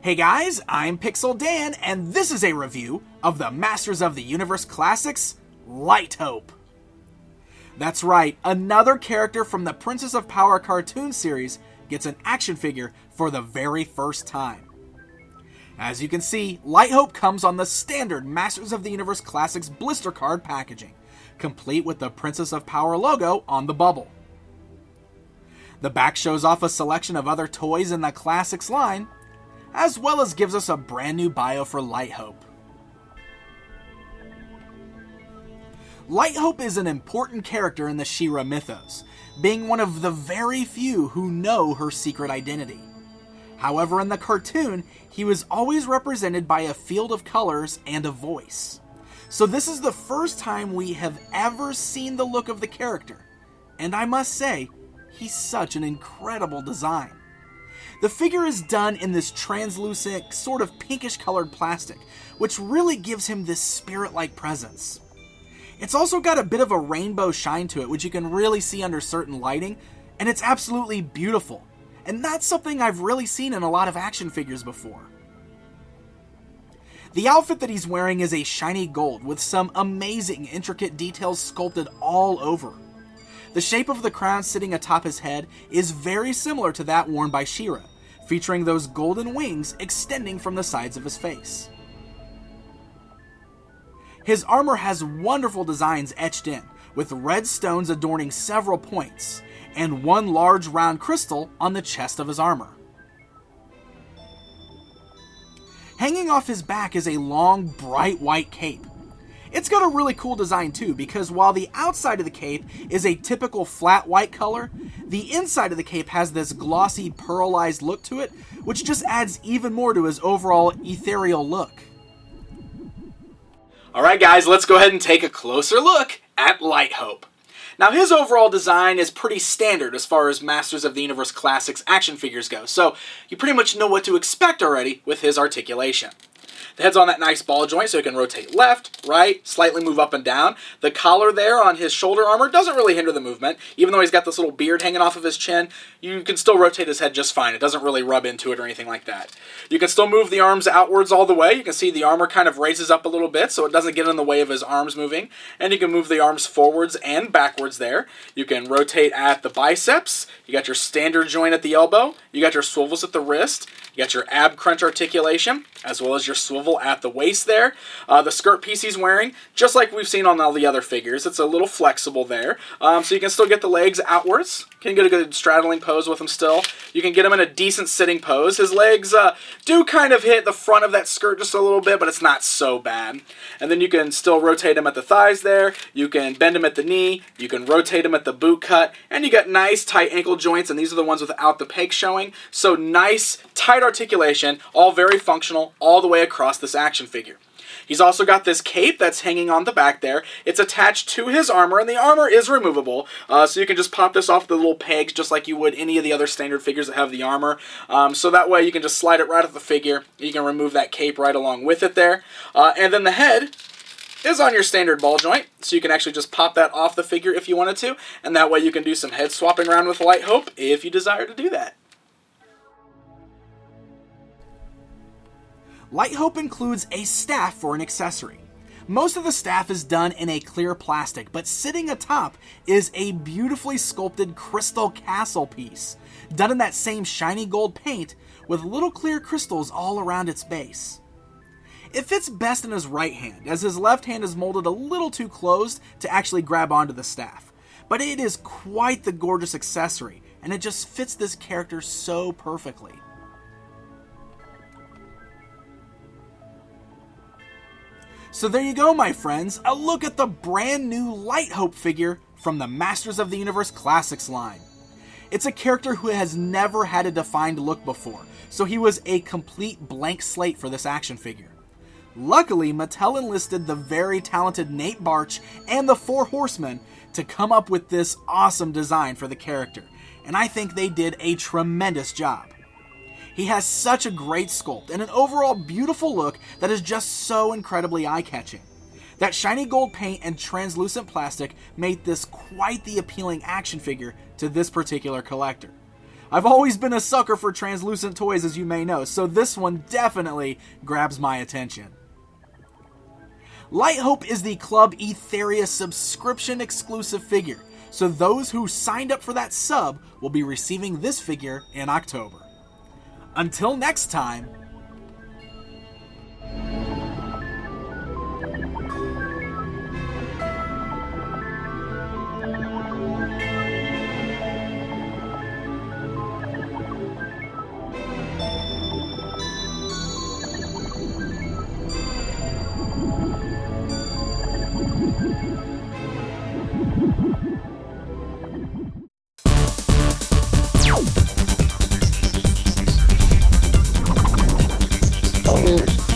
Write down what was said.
Hey guys, I'm Pixel Dan, and this is a review of the Masters of the Universe Classics, Light Hope. That's right, another character from the Princess of Power cartoon series gets an action figure for the very first time. As you can see, Light Hope comes on the standard Masters of the Universe Classics blister card packaging, complete with the Princess of Power logo on the bubble. The back shows off a selection of other toys in the Classics line, as well as gives us a brand new bio for Light Hope. Light Hope is an important character in the She-Ra mythos, being one of the very few who know her secret identity. However, in the cartoon, he was always represented by a field of colors and a voice. So this is the first time we have ever seen the look of the character, and I must say, he's such an incredible design. The figure is done in this translucent, sort of pinkish colored plastic, which really gives him this spirit-like presence. It's also got a bit of a rainbow shine to it, which you can really see under certain lighting, and it's absolutely beautiful. And that's something I've really seen in a lot of action figures before. The outfit that he's wearing is a shiny gold with some amazing intricate details sculpted all over. The shape of the crown sitting atop his head is very similar to that worn by She-Ra, featuring those golden wings extending from the sides of his face. His armor has wonderful designs etched in, with red stones adorning several points, and one large round crystal on the chest of his armor. Hanging off his back is a long, bright white cape. It's got a really cool design too, because while the outside of the cape is a typical flat white color, the inside of the cape has this glossy, pearlized look to it, which just adds even more to his overall ethereal look. Alright guys, let's go ahead and take a closer look at Light Hope. Now his overall design is pretty standard as far as Masters of the Universe Classics action figures go, so you pretty much know what to expect already with his articulation. The head's on that nice ball joint so he can rotate left, right, slightly move up and down. The collar there on his shoulder armor doesn't really hinder the movement. Even though he's got this little beard hanging off of his chin, you can still rotate his head just fine. It doesn't really rub into it or anything like that. You can still move the arms outwards all the way. You can see the armor kind of raises up a little bit so it doesn't get in the way of his arms moving. And you can move the arms forwards and backwards there. You can rotate at the biceps. You got your standard joint at the elbow. You got your swivels at the wrist. You got your ab crunch articulation, as well as your swivel at the waist there. The skirt piece he's wearing, just like we've seen on all the other figures, it's a little flexible there. So you can still get the legs outwards. Can get a good straddling pose with him still. You can get him in a decent sitting pose. His legs do kind of hit the front of that skirt just a little bit, but it's not so bad. And then you can still rotate him at the thighs there. You can bend him at the knee. You can rotate him at the boot cut. And you got nice tight ankle joints, and these are the ones without the peg showing. So nice, tight articulation, all very functional, all the way across this action figure. He's also got this cape that's hanging on the back there. It's attached to his armor, and the armor is removable, so you can just pop this off the little pegs just like you would any of the other standard figures that have the armor. So that way you can just slide it right off the figure. You can remove that cape right along with it there. And then the head is on your standard ball joint, so you can actually just pop that off the figure if you wanted to, and that way you can do some head swapping around with Light Hope if you desire to do that. Light Hope includes a staff for an accessory. Most of the staff is done in a clear plastic, but sitting atop is a beautifully sculpted crystal castle piece, done in that same shiny gold paint with little clear crystals all around its base. It fits best in his right hand, as his left hand is molded a little too closed to actually grab onto the staff. But it is quite the gorgeous accessory, and it just fits this character so perfectly. So there you go, my friends, a look at the brand new Light Hope figure from the Masters of the Universe Classics line. It's a character who has never had a defined look before, so he was a complete blank slate for this action figure. Luckily, Mattel enlisted the very talented Nate Barch and the Four Horsemen to come up with this awesome design for the character, and I think they did a tremendous job. He has such a great sculpt and an overall beautiful look that is just so incredibly eye-catching. That shiny gold paint and translucent plastic made this quite the appealing action figure to this particular collector. I've always been a sucker for translucent toys, as you may know, so this one definitely grabs my attention. Light Hope is the Club Etheria Subscription exclusive figure, so those who signed up for that sub will be receiving this figure in October. Until next time, Oh.